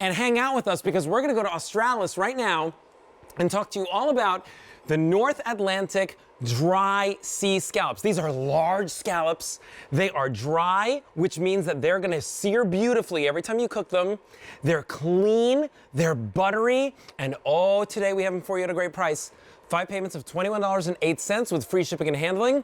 and hang out with us because we're going to go to Australis right now and talk to you all about the North Atlantic dry sea scallops. These are large scallops. They are dry, which means that they're going to sear beautifully every time you cook them. They're clean, they're buttery, and oh, today we have them for you at a great price. 5 payments of $21.08 with free shipping and handling.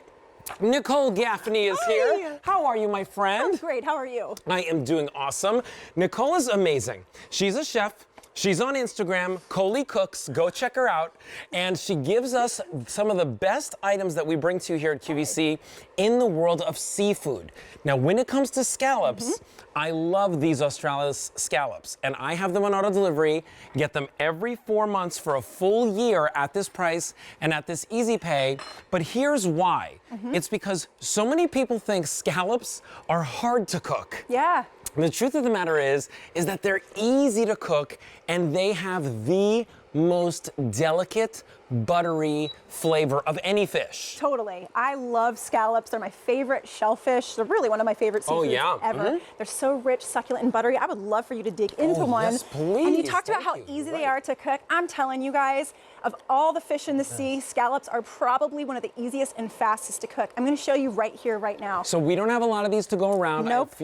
Nicole Gaffney is here. How are you, my friend? I'm great. How are you? I am doing awesome. Nicole is amazing. She's a chef. She's on Instagram, Coley Cooks. Go check her out. And she gives us some of the best items that we bring to you here at QVC in the world of seafood. Now, when it comes to scallops, I love these Australis scallops. And I have them on auto delivery. Get them every 4 months for a full year at this price and at this easy pay. But here's why. It's because so many people think scallops are hard to cook. Yeah. The truth of the matter is that they're easy to cook and they have the most delicate, buttery flavor of any fish. Totally. I love scallops. They're my favorite shellfish. They're really one of my favorite seafoods ever. They're so rich, succulent, and buttery. I would love for you to dig into one. Yes, please. And you talked about how easy they are to cook. I'm telling you guys, of all the fish in the sea, scallops are probably one of the easiest and fastest to cook. I'm going to show you right here, right now. So we don't have a lot of these to go around. Nope.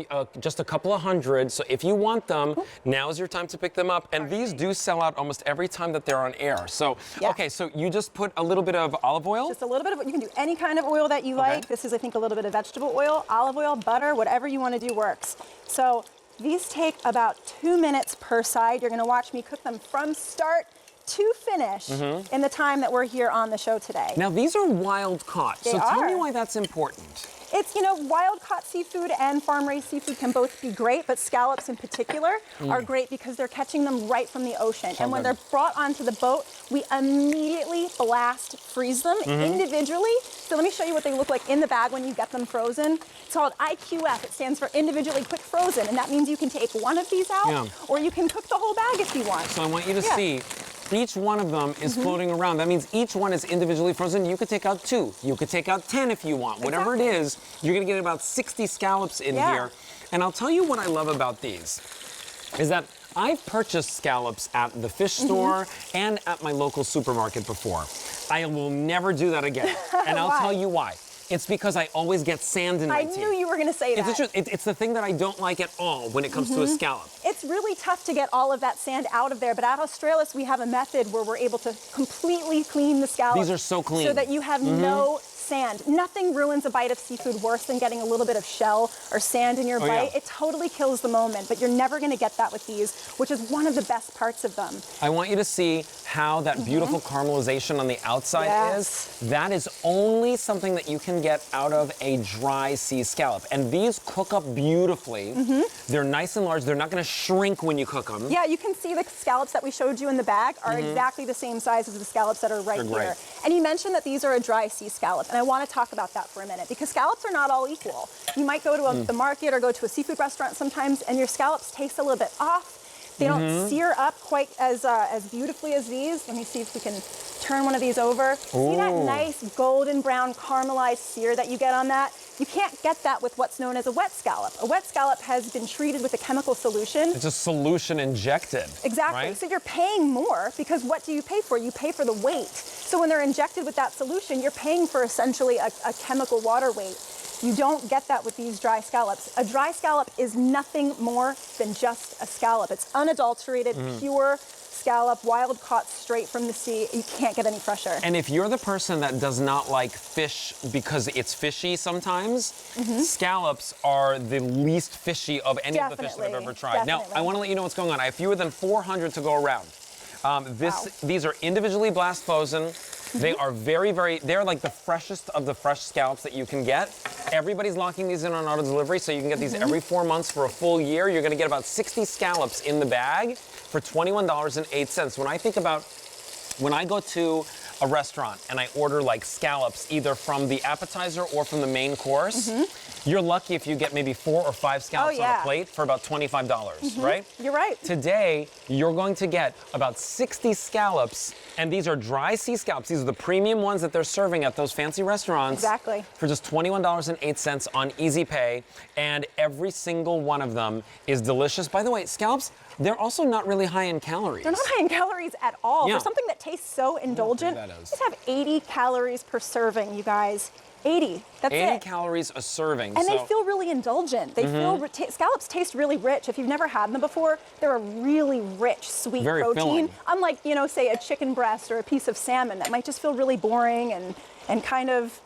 Just a couple of hundred. So if you want them, now's your time to pick them up. And these do sell out almost every time that they're on air. So, okay, so you just put a little bit of olive oil? Just a little bit of, you can do any kind of oil that you like. This is, I think, a little bit of vegetable oil, olive oil, butter, whatever you want to do works. So these take about 2 minutes per side. You're going to watch me cook them from start to finish in the time that we're here on the show today. Now, these are wild caught. So tell me why that's important. It's, you know, wild caught seafood and farm raised seafood can both be great, but scallops in particular are great because they're catching them right from the ocean. And when they're brought onto the boat, we immediately blast freeze them individually. So let me show you what they look like in the bag when you get them frozen. It's called IQF. It stands for individually quick frozen. And that means you can take one of these out or you can cook the whole bag if you want. So I want you to see. Each one of them is floating around. That means each one is individually frozen. You could take out 2. You could take out 10 if you want. Whatever it is, you're gonna get about 60 scallops in here. And I'll tell you what I love about these, is that I've purchased scallops at the fish store and at my local supermarket before. I will never do that again. And I'll tell you why. It's because I always get sand in my teeth. I knew you were going to say that. It's the truth. It's the thing that I don't like at all when it comes to a scallop. It's really tough to get all of that sand out of there, but at Australis we have a method where we're able to completely clean the scallops. These are so clean. So that you have no sand. Nothing ruins a bite of seafood worse than getting a little bit of shell or sand in your bite. It totally kills the moment, but you're never going to get that with these, which is one of the best parts of them. I want you to see how that beautiful caramelization on the outside is. That is only something that you can get out of a dry sea scallop. And these cook up beautifully. They're nice and large. They're not going to shrink when you cook them. Yeah, you can see the scallops that we showed you in the bag are exactly the same size as the scallops that are right here. And you mentioned that these are a dry sea scallop. And I want to talk about that for a minute because scallops are not all equal. You might go to the market or go to a seafood restaurant sometimes and your scallops taste a little bit off. They don't sear up quite as beautifully as these. Let me see if we can turn one of these over. See that nice golden brown caramelized sear that you get on that? You can't get that with what's known as a wet scallop. A wet scallop has been treated with a chemical solution. It's a solution injected. Exactly. Right? So you're paying more because what do you pay for? You pay for the weight. So when they're injected with that solution, you're paying for essentially a chemical water weight. You don't get that with these dry scallops. A dry scallop is nothing more than just a scallop. It's unadulterated, pure scallop, wild caught straight from the sea. You can't get any fresher. And if you're the person that does not like fish because it's fishy sometimes, scallops are the least fishy of any of the fish that I've ever tried. Now, I want to let you know what's going on. I have fewer than 400 to go around. These are individually blast frozen. They are they're like the freshest of the fresh scallops that you can get. Everybody's locking these in on auto delivery, so you can get these every 4 months for a full year. You're gonna get about 60 scallops in the bag for $21.08. When I go to a restaurant and I order like scallops either from the appetizer or from the main course, you're lucky if you get maybe 4 or 5 scallops on a plate for about $25, right? You're right. Today, you're going to get about 60 scallops, and these are dry sea scallops. These are the premium ones that they're serving at those fancy restaurants. Exactly. For just $21.08 on Easy Pay, and every single one of them is delicious. By the way, scallops, they're also not really high in calories. They're not high in calories at all. Yeah. For something that tastes so indulgent, that is. just have 80 calories per serving, you guys. 80. That's 80 it. calories a serving. And so they feel really indulgent. They feel scallops taste really rich. If you've never had them before, they're a really rich, sweet Very protein. filling. Unlike, you know, say a chicken breast or a piece of salmon that might just feel really boring and kind of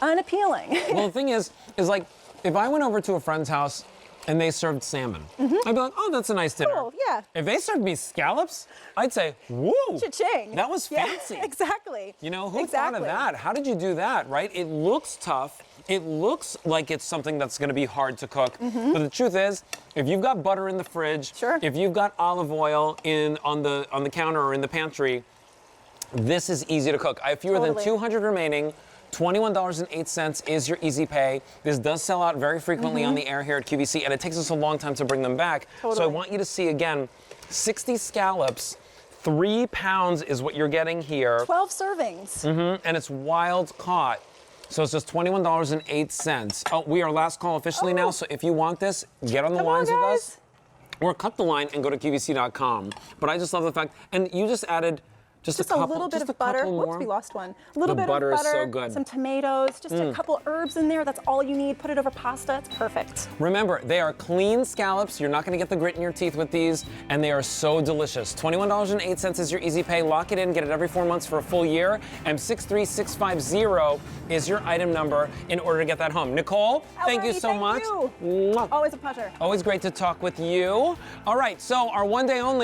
unappealing. Well, the thing is like, if I went over to a friend's house and they served salmon, I'd be like, oh, that's a nice dinner. Cool, yeah. If they served me scallops, I'd say, woo! Cha-ching. That was fancy. Yeah, exactly. You know, who thought of that? How did you do that, right? It looks tough. It looks like it's something that's gonna be hard to cook. But the truth is, if you've got butter in the fridge, if you've got olive oil on the counter or in the pantry, this is easy to cook. I have fewer than 200 remaining. $21.08 is your Easy Pay. This does sell out very frequently on the air here at QVC, and it takes us a long time to bring them back. So I want you to see again, 60 scallops, 3 pounds is what you're getting here. 12 servings. And it's wild caught. So it's just $21.08. Oh, we are last call officially now, so if you want this, get on the lines with us. Or cut the line and go to QVC.com. But I just love the fact, and you just added just a couple, little bit just of a couple butter. more. Whoops, we lost one. A little bit butter of is butter, so good. some tomatoes, just a couple herbs in there. That's all you need. Put it over pasta. It's perfect. Remember, they are clean scallops. You're not going to get the grit in your teeth with these, and they are so delicious. $21.08 is your Easy Pay. Lock it in. Get it every 4 months for a full year. And 63650 is your item number in order to get that home. Nicole, thank you so much. You. Always a pleasure. Always great to talk with you. All right, so our one day only.